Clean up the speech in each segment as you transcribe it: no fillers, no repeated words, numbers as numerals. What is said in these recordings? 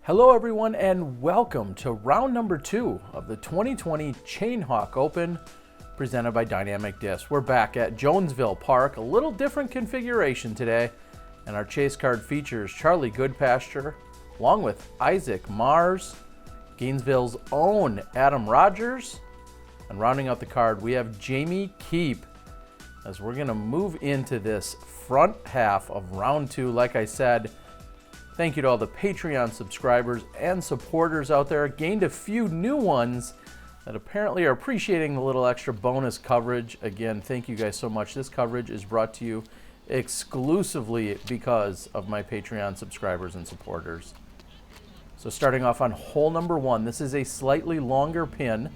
Hello everyone and welcome to round number 2 of the 2020 Chainhawk Open presented by Dynamic Disc. We're back at Jonesville Park, a little different configuration today, and our chase card features Charlie Goodpasture along with Isaac Mars, Gainesville's own Adam Rogers, and rounding out the card we have Jamie Keip. As we're going to move into this front half of round 2, like I said, thank you to all the Patreon subscribers and supporters out there. Gained a few new ones that apparently are appreciating the little extra bonus coverage. Again, thank you guys so much. This coverage is brought to you exclusively because of my Patreon subscribers and supporters. So starting off on hole number 1, this is a slightly longer pin,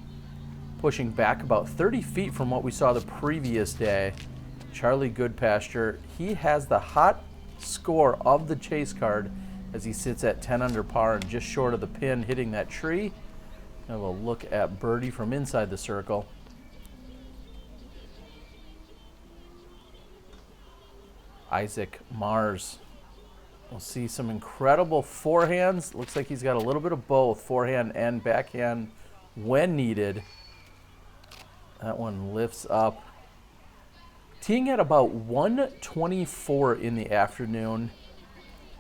pushing back about 30 feet from what we saw the previous day. Charlie Goodpasture, he has the hot score of the chase card as he sits at 10 under par and just short of the pin hitting that tree. Have a look at birdie from inside the circle. Isaac Mars. We'll see some incredible forehands. Looks like he's got a little bit of both, forehand and backhand when needed. That one lifts up. Teeing at about 124 in the afternoon.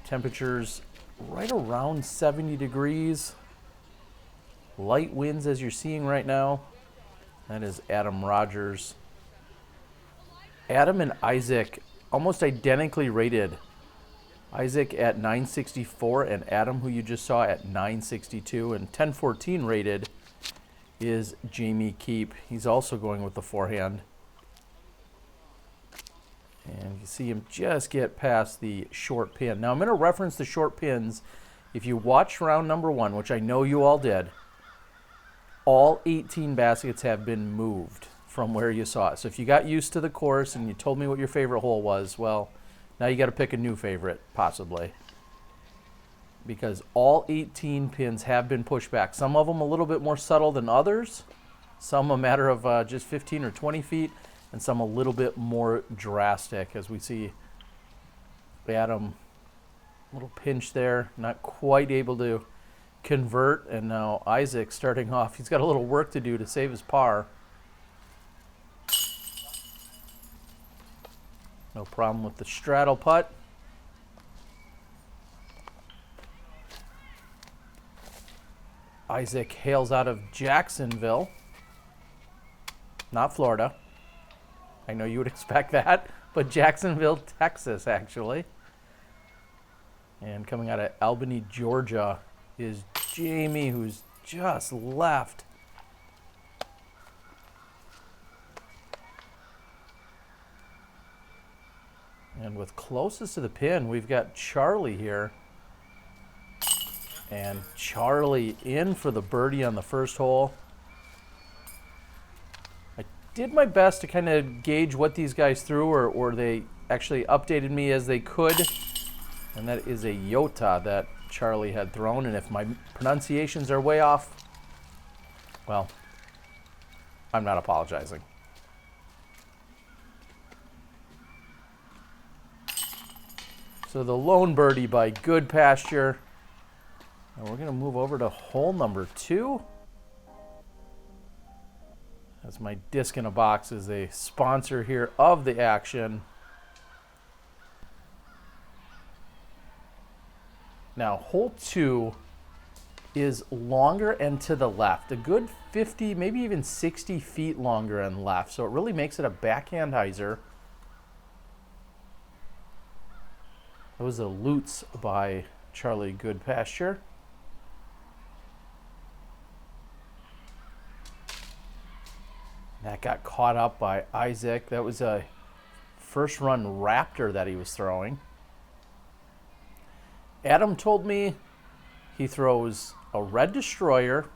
Temperatures right around 70 degrees. Light winds as you're seeing right now. That is Adam Rogers. Adam and Isaac almost identically rated. Isaac at 964 and Adam, who you just saw, at 962. And 1014 rated is Jamie Keip. He's also going with the forehand. And you see him just get past the short pin. Now I'm going to reference the short pins. If you watched round number 1, which I know you all did, all 18 baskets have been moved from where you saw it. So if you got used to the course and you told me what your favorite hole was, well, now you got to pick a new favorite, possibly. Because all 18 pins have been pushed back. Some of them a little bit more subtle than others. Some a matter of just 15 or 20 feet. And some a little bit more drastic, as we see Adam, little pinch there, not quite able to convert. And now Isaac starting off. He's got a little work to do to save his par. No problem with the straddle putt. Isaac hails out of Jacksonville, not Florida. I know you would expect that, but Jacksonville, Texas, actually. And coming out of Albany, Georgia, is Jamie, who's just left. And with closest to the pin, we've got Charlie here. And Charlie in for the birdie on the first hole. Did my best to kind of gauge what these guys threw, or they actually updated me as they could. And that is a Yota that Charlie had thrown. And if my pronunciations are way off, well, I'm not apologizing. So the lone birdie by Goodpasture. And we're going to move over to hole number 2. As my Disc in a Box is a sponsor here of the action. Now, hole 2 is longer and to the left. A good 50, maybe even 60 feet longer and left. So it really makes it a backhand hyzer. That was a Lutz by Charlie Goodpasture. That got caught up by Isaac. That was a first run Raptor that he was throwing. Adam told me he throws a Red Destroyer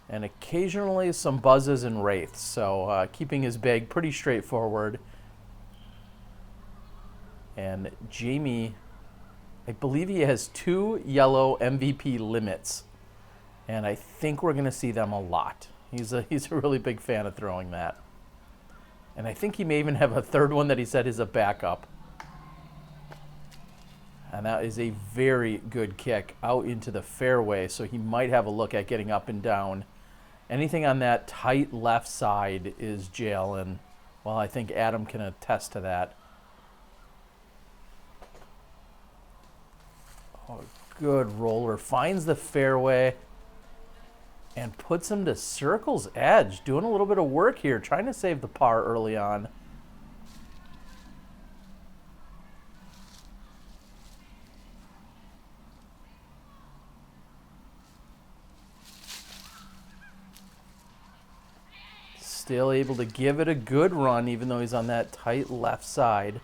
and occasionally some Buzzes and Wraiths. So keeping his bag pretty straightforward. And Jamie, I believe he has 2 yellow MVP limits. And I think we're going to see them a lot. He's a really big fan of throwing that. And I think he may even have a third one that he said is a backup. And that is a very good kick out into the fairway, so he might have a look at getting up and down. Anything on that tight left side is jail, and well, I think Adam can attest to that. Oh, good roller. Finds the fairway and puts him to circle's edge. Doing a little bit of work here, trying to save the par early on. Still able to give it a good run, even though he's on that tight left side.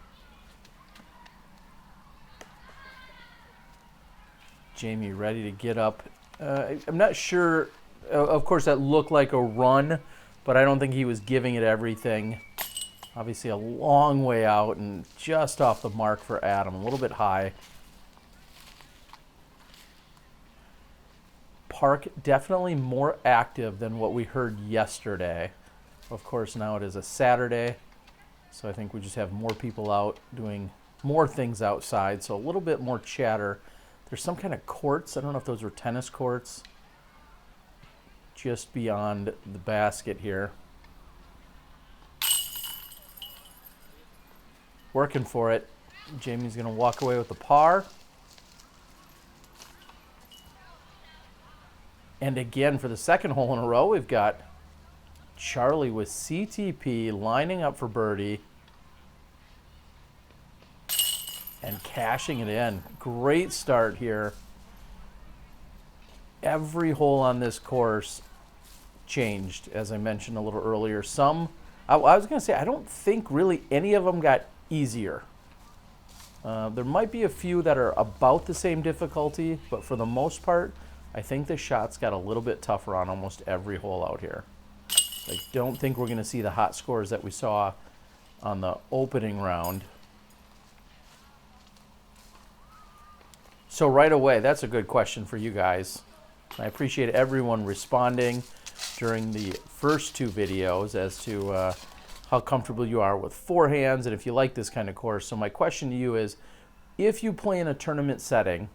Jamie ready to get up. I'm not sure. Of course, that looked like a run, but I don't think he was giving it everything. Obviously, a long way out and just off the mark for Adam. A little bit high. Park definitely more active than what we heard yesterday. Of course, now it is a Saturday, so I think we just have more people out doing more things outside, so a little bit more chatter. There's some kind of courts. I don't know if those were tennis courts just beyond the basket here. Working for it. Jamie's going to walk away with the par. And again, for the second hole in a row, we've got Charlie with CTP lining up for birdie and cashing it in. Great start here. Every hole on this course changed, as I mentioned a little earlier. I was going to say, I don't think really any of them got easier. There might be a few that are about the same difficulty, but for the most part, I think the shots got a little bit tougher on almost every hole out here. I don't think we're going to see the hot scores that we saw on the opening round. So right away, that's a good question for you guys. I appreciate everyone responding during the first two videos as to how comfortable you are with forehands and if you like this kind of course. So my question to you is, if you play in a tournament setting,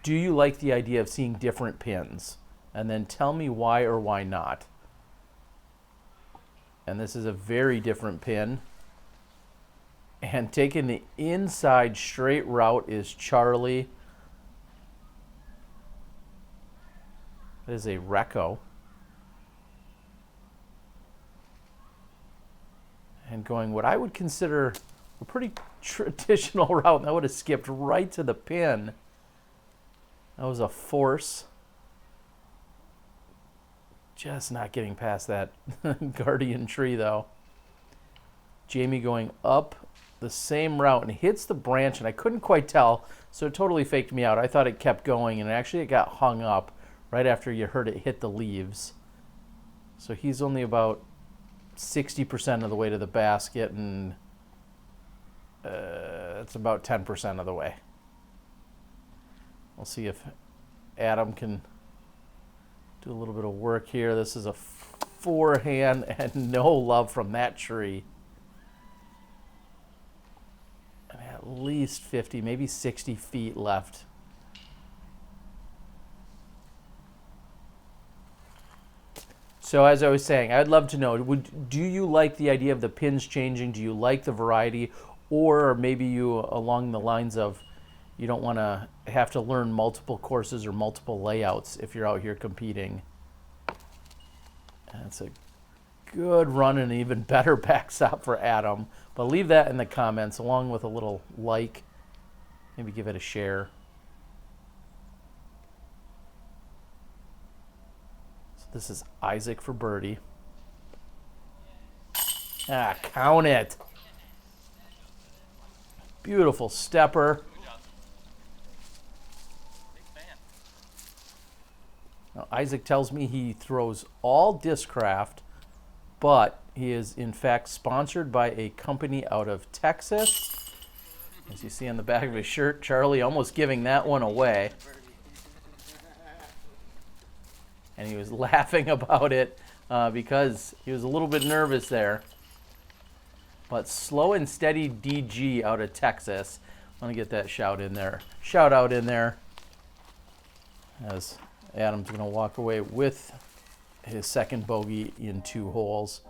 do you like the idea of seeing different pins? And then tell me why or why not. And this is a very different pin. And taking the inside straight route is Charlie. That is a Recco. And going what I would consider a pretty traditional route. And that would have skipped right to the pin. That was a force. Just not getting past that guardian tree, though. Jamie going up the same route and hits the branch, and I couldn't quite tell, so it totally faked me out. I thought it kept going, and actually it got hung up right after you heard it hit the leaves. So he's only about 60% of the way to the basket, and it's about 10% of the way. We'll see if Adam can do a little bit of work here. This is a forehand and no love from that tree. And at least 50, maybe 60 feet left. So as I was saying, I'd love to know, do you like the idea of the pins changing? Do you like the variety? Or maybe you, along the lines of, you don't want to have to learn multiple courses or multiple layouts if you're out here competing. That's a good run and an even better backstop for Adam. But leave that in the comments along with a little like. Maybe give it a share. So this is Isaac for birdie. Count it. Beautiful stepper. Now, Isaac tells me he throws all Discraft, but he is in fact sponsored by a company out of Texas. As you see on the back of his shirt, Charlie almost giving that one away. And he was laughing about it because he was a little bit nervous there. But Slow and Steady DG out of Texas. Want to get that shout out in there, as Adam's going to walk away with his second bogey in 2 holes.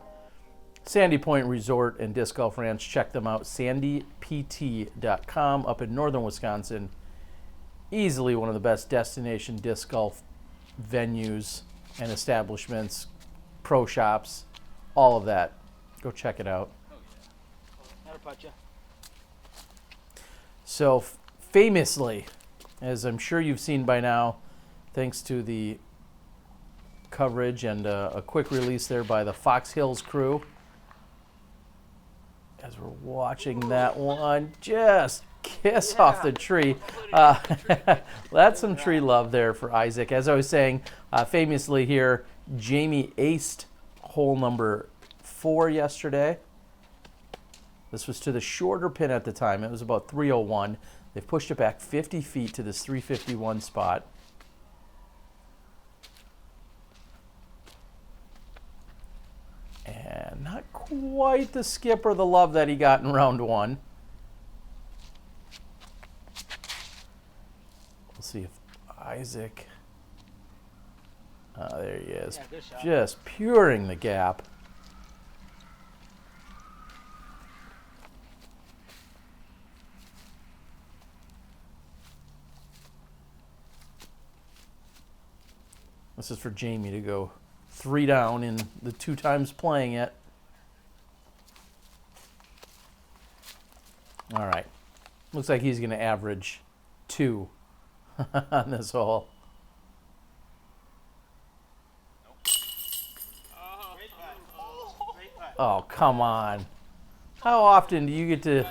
Sandy Point Resort and Disc Golf Ranch. Check them out. sandypt.com up in northern Wisconsin. Easily one of the best destination disc golf venues and establishments, pro shops, all of that. Go check it out. So famously, as I'm sure you've seen by now, thanks to the coverage and a quick release there by the Fox Hills crew, as we're watching that one just kiss off the tree. That's some tree love there for Isaac. As I was saying, famously here, Jamie aced hole number 4 yesterday. This was to the shorter pin at the time. It was about 301. They've pushed it back 50 feet to this 351 spot. And not quite the skip or the love that he got in round 1. We'll see if Isaac... there he is. Yeah, just puring the gap. This is for Jamie to go 3 down in the 2 times playing it. All right. Looks like he's going to average 2 on this hole. Oh, come on. How often do you get to...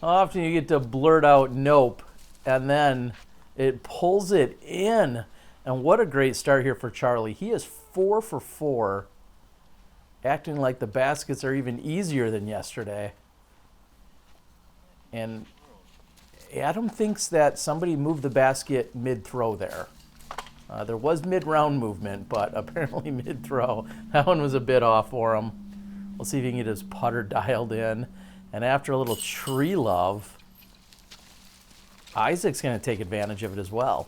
How often you get to blurt out nope, and then it pulls it in. And what a great start here for Charlie. He is 4 for 4, acting like the baskets are even easier than yesterday. And Adam thinks that somebody moved the basket mid-throw there. There was mid-round movement, but apparently mid-throw. That one was a bit off for him. We'll see if he can get his putter dialed in. And after a little tree love, Isaac's going to take advantage of it as well.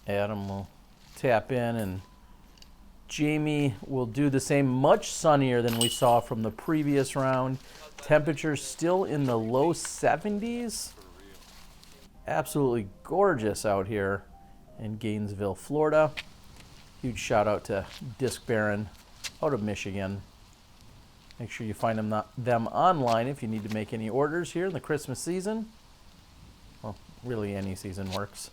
Adam will tap in, and Jamie will do the same. Much sunnier than we saw from the previous round. Temperatures still in the low 70s. Absolutely gorgeous out here in Gainesville, Florida. Huge shout out to Disc Baron out of Michigan. Make sure you find them online if you need to make any orders here in the Christmas season. Well, really any season works.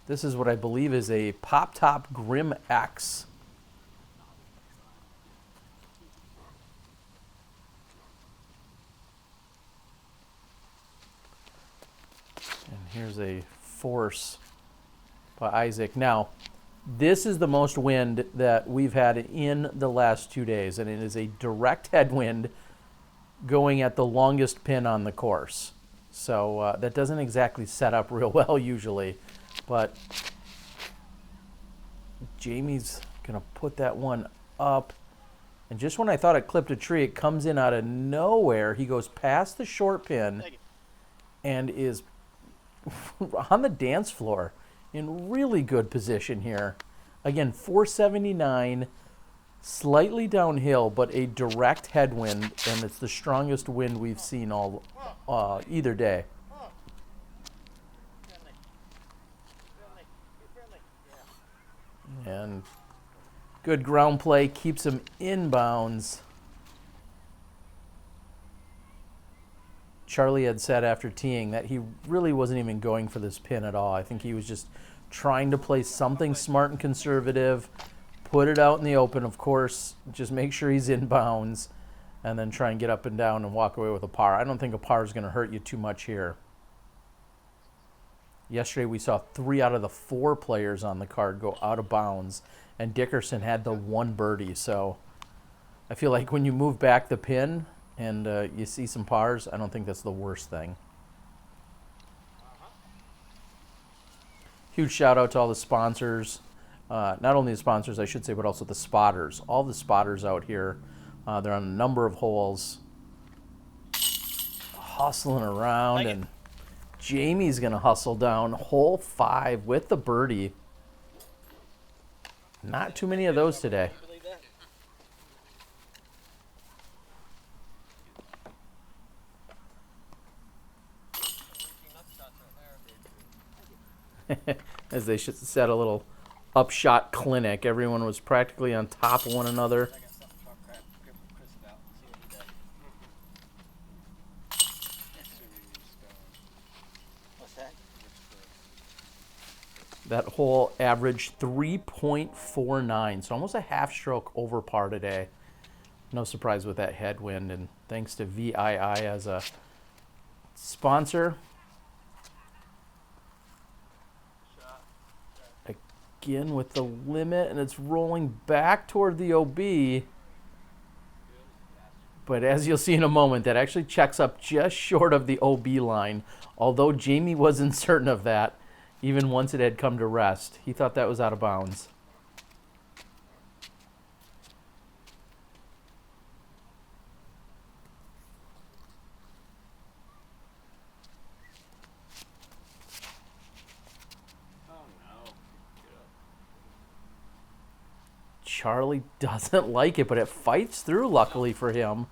This is what I believe is a Pop Top Grim X. And here's a force by Isaac. Now, this is the most wind that we've had in the last 2 days, and it is a direct headwind going at the longest pin on the course. So that doesn't exactly set up real well usually. But Jamie's going to put that one up. And just when I thought it clipped a tree, it comes in out of nowhere. He goes past the short pin and is on the dance floor in really good position here. Again, 479, slightly downhill, but a direct headwind, and it's the strongest wind we've seen all either day. And good ground play, keeps him in bounds. Charlie had said after teeing that he really wasn't even going for this pin at all. I think he was just trying to play something smart and conservative, put it out in the open, of course, just make sure he's in bounds, and then try and get up and down and walk away with a par. I don't think a par is going to hurt you too much here. Yesterday we saw 3 out of the 4 players on the card go out of bounds, and Dickerson had the 1 birdie. So I feel like when you move back the pin and you see some pars, I don't think that's the worst thing. Huge shout out to all the sponsors. Not only the sponsors, I should say, but also the spotters. All the spotters out here. They're on a number of holes, hustling around, and Jamie's going to hustle down hole 5 with the birdie. Not too many of those today. As they set a little upshot clinic. Everyone was practically on top of one another. That hole averaged 3.49, so almost a half stroke over par today. No surprise with that headwind, and thanks to VII as a sponsor. Again with the limit, and it's rolling back toward the OB. But as you'll see in a moment, that actually checks up just short of the OB line. Although Jamie wasn't certain of that, even once it had come to rest. He thought that was out of bounds. Charlie doesn't like it, but it fights through, luckily for him.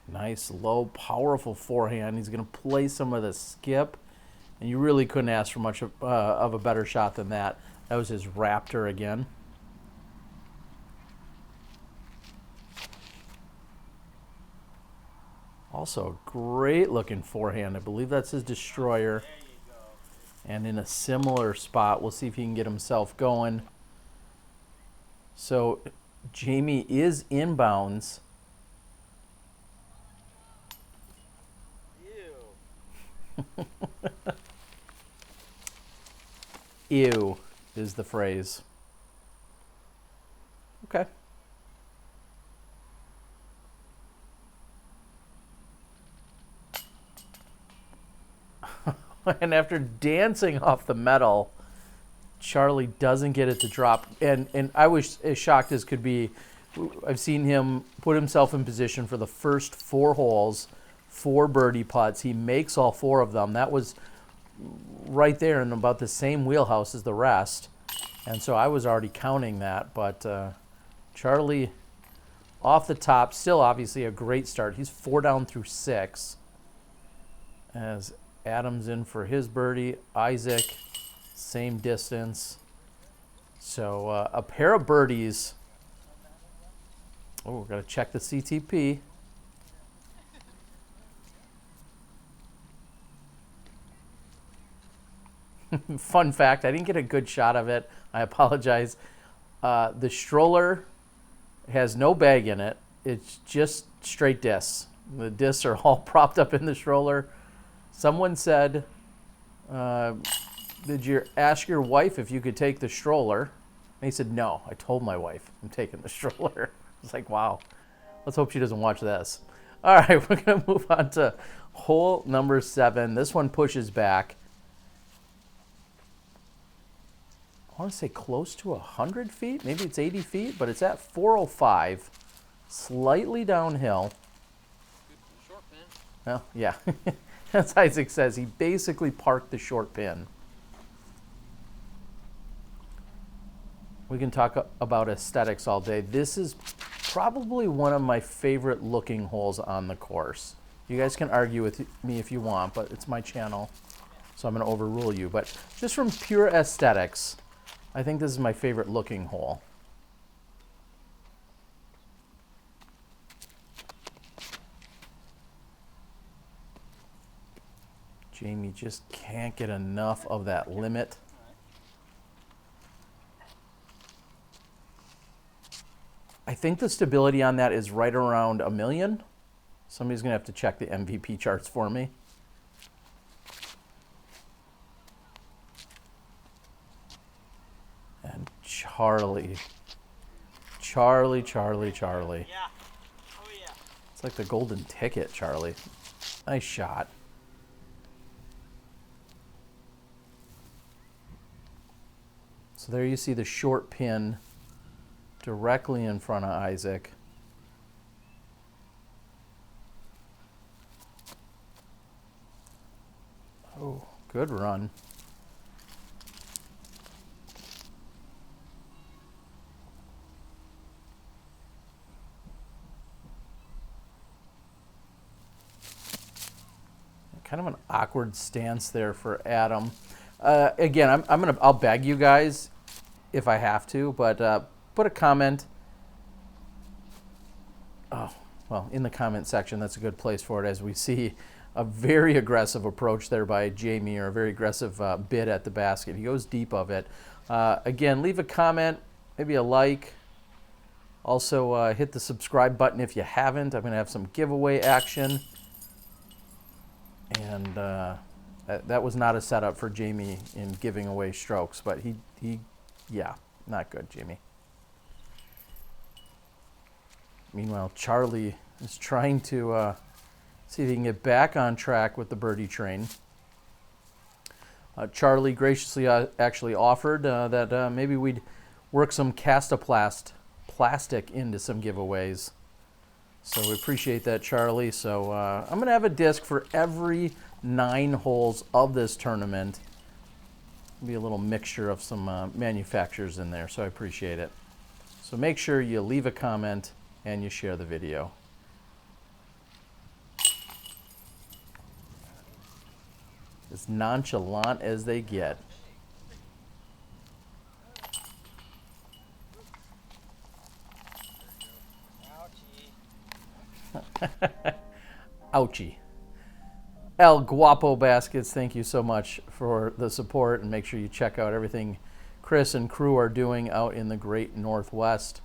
Nice, low, powerful forehand. He's going to play some of the skip, and you really couldn't ask for much of a better shot than that. That was his Raptor again. Also, great looking forehand. I believe that's his Destroyer. And in a similar spot, we'll see if he can get himself going. So, Jamie is inbounds. Ew is the phrase. Okay. And after dancing off the metal, Charlie doesn't get it to drop. And I was as shocked as could be. I've seen him put himself in position for the first 4 holes, 4 birdie putts. He makes all 4 of them. That was right there in about the same wheelhouse as the rest. And so I was already counting that. But Charlie off the top, still obviously a great start. He's 4 down through 6. As Adam's in for his birdie. Isaac, same distance. So a pair of birdies. Oh, we're going to check the CTP. Fun fact, I didn't get a good shot of it. I apologize. The stroller has no bag in it. It's just straight discs. The discs are all propped up in the stroller. Someone said, did you ask your wife if you could take the stroller? And he said, no, I told my wife I'm taking the stroller. It's like, wow. Let's hope she doesn't watch this. All right, we're going to move on to hole number 7. This one pushes back. I want to say close to 100 feet. Maybe it's 80 feet, but it's at 405. Slightly downhill. Short pin. Well, yeah. As Isaac says, he basically parked the short pin. We can talk about aesthetics all day. This is probably one of my favorite looking holes on the course. You guys can argue with me if you want, but it's my channel, so I'm going to overrule you. But just from pure aesthetics, I think this is my favorite looking hole. Jamie just can't get enough of that limit. I think the stability on that is right around 1 million. Somebody's going to have to check the MVP charts for me. And Charlie. Charlie. Yeah. Oh, yeah. It's like the golden ticket, Charlie. Nice shot. So there you see the short pin directly in front of Isaac. Oh, good run. Kind of an awkward stance there for Adam. Again, I'll beg you guys if I have to, but put a comment. Oh, well, in the comment section, that's a good place for it, as we see a very aggressive approach there by Jamie, or a very aggressive bid at the basket. He goes deep of it. Again, leave a comment, maybe a like. Also, hit the subscribe button if you haven't. I'm going to have some giveaway action. And that was not a setup for Jamie in giving away strokes, but yeah, not good, Jamie. Meanwhile, Charlie is trying to see if he can get back on track with the birdie train. Charlie graciously actually offered that maybe we'd work some plastic into some giveaways. So we appreciate that, Charlie. So I'm going to have a disc for every 9 holes of this tournament. It'll be a little mixture of some manufacturers in there, so I appreciate it. So make sure you leave a comment and you share the video. As nonchalant as they get. Ouchie. El Guapo Baskets, thank you so much for the support, and make sure you check out everything Chris and crew are doing out in the great Northwest.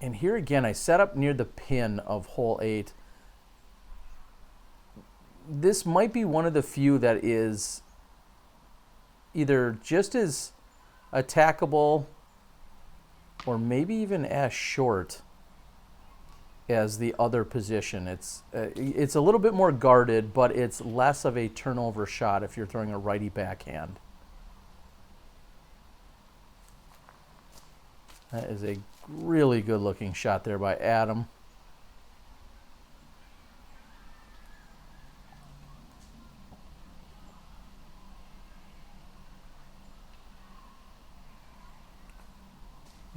And here again, I set up near the pin of hole 8. This might be one of the few that is either just as attackable or maybe even as short as the other position. It's a little bit more guarded, but it's less of a turnover shot if you're throwing a righty backhand. That is a really good looking shot there by Adam.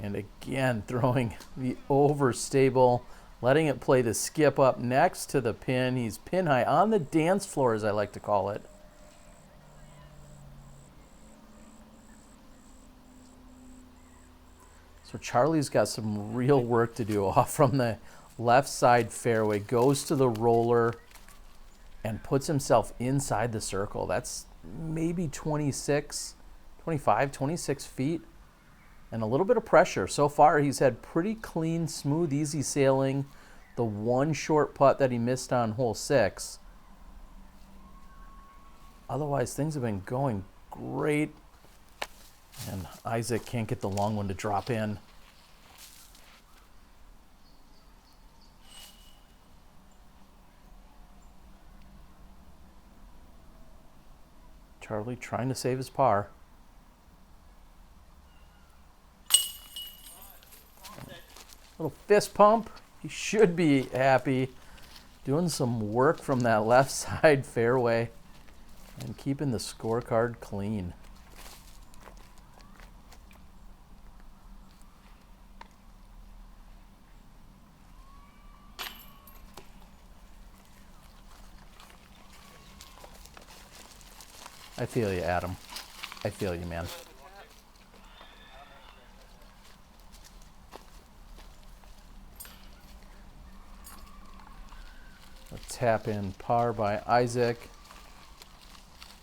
And again, throwing the overstable, letting it play the skip up next to the pin. He's pin high on the dance floor, as I like to call it. So Charlie's got some real work to do off from the left side fairway. Goes to the roller and puts himself inside the circle. That's maybe 26 feet. And a little bit of pressure. So far, he's had pretty clean, smooth, easy sailing. The one short putt that he missed on hole 6. Otherwise, things have been going great. And Isaac can't get the long one to drop in. Charlie trying to save his par. Little fist pump. He should be happy. Doing some work from that left side fairway and keeping the scorecard clean. I feel you, Adam. I feel you, man. Tap in par by Isaac.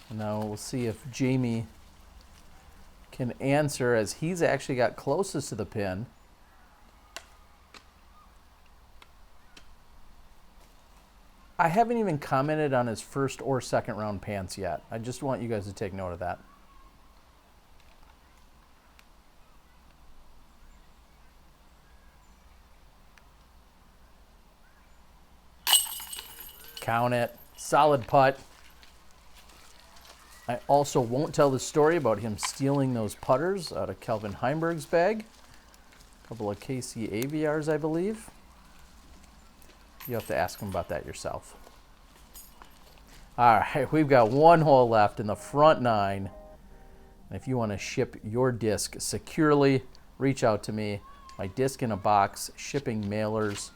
And now we'll see if Jamie can answer, as he's actually got closest to the pin. I haven't even commented on his first or second round pants yet. I just want you guys to take note of that. Count it. Solid putt. I also won't tell the story about him stealing those putters out of Kelvin Heimberg's bag. A couple of KC AVRs, I believe. You have to ask him about that yourself. All right, we've got one hole left in the front nine. And if you want to ship your disc securely, reach out to me. My disc in a box, shipping mailers.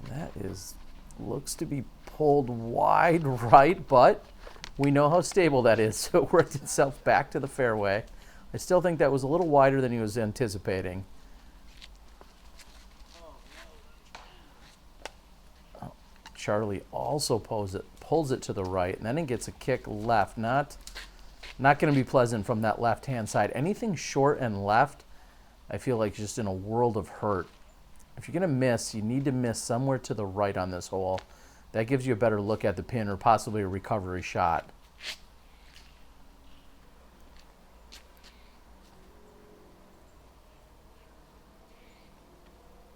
And that looks to be pulled wide right, but we know how stable that is, so it worked itself back to the fairway. I still think that was a little wider than he was anticipating. Oh, Charlie also pulls it to the right, and then he gets a kick left. Not going to be pleasant from that left-hand side. Anything short and left, I feel like just in a world of hurt. If you're going to miss, you need to miss somewhere to the right on this hole. That gives you a better look at the pin or possibly a recovery shot.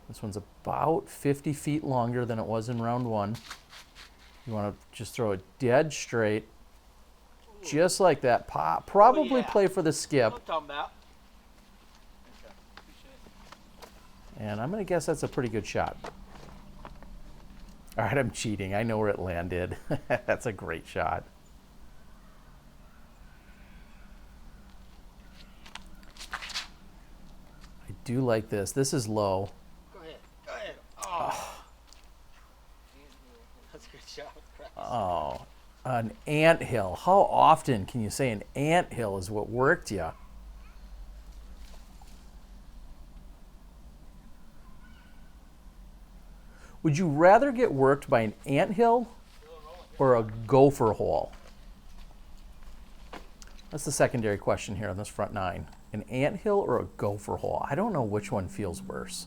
This one's about 50 feet longer than it was in round one. You want to just throw it dead straight, just like that. Probably play for the skip. And I'm going to guess that's a pretty good shot. All right, I'm cheating. I know where it landed. That's a great shot. I do like this. This is low. Go ahead. Go ahead. Oh. That's a good shot. Oh, an anthill. How often can you say an anthill is what worked you? Would you rather get worked by an anthill or a gopher hole? That's the secondary question here on this front nine. An anthill or a gopher hole? I don't know which one feels worse.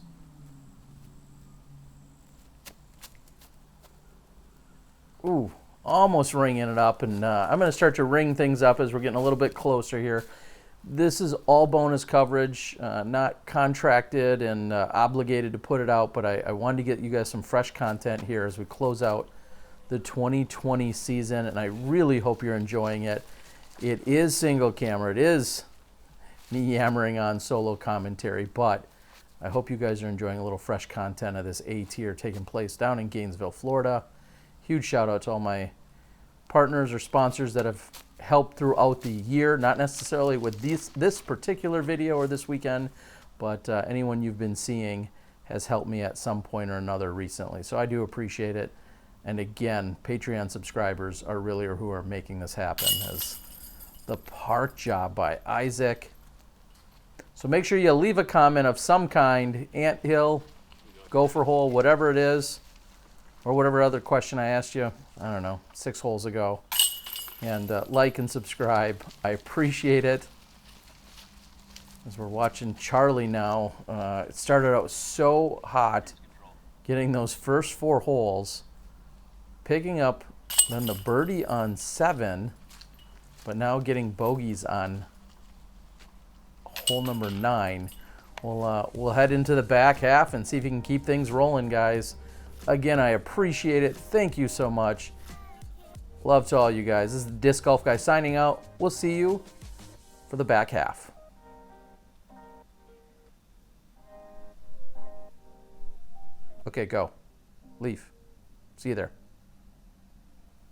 Ooh, almost ringing it up, and I'm going to start to ring things up as we're getting a little bit closer here. This is all bonus coverage, not contracted and obligated to put it out, but I wanted to get you guys some fresh content here as we close out the 2020 season, and I really hope you're enjoying it. It is single camera. It is me yammering on solo commentary, but I hope you guys are enjoying a little fresh content of this A-tier taking place down in Gainesville, Florida. Huge shout out to all my partners or sponsors that have helped throughout the year, not necessarily with this particular video or this weekend, but anyone you've been seeing has helped me at some point or another recently. So I do appreciate it. And again, Patreon subscribers are really who are making this happen, as the park job by Isaac. So make sure you leave a comment of some kind, anthill, gopher hole, whatever it is, or whatever other question I asked you, I don't know, 6 holes ago. And like and subscribe. I appreciate it. As we're watching Charlie now, it started out so hot, getting those first 4 holes, picking up then the birdie on 7, but now getting bogeys on hole number 9. We'll head into the back half and see if you can keep things rolling, guys. Again, I appreciate it. Thank you so much. Love to all you guys. This is the Disc Golf Guy signing out. We'll see you for the back half. Okay, go. Leave. See you there.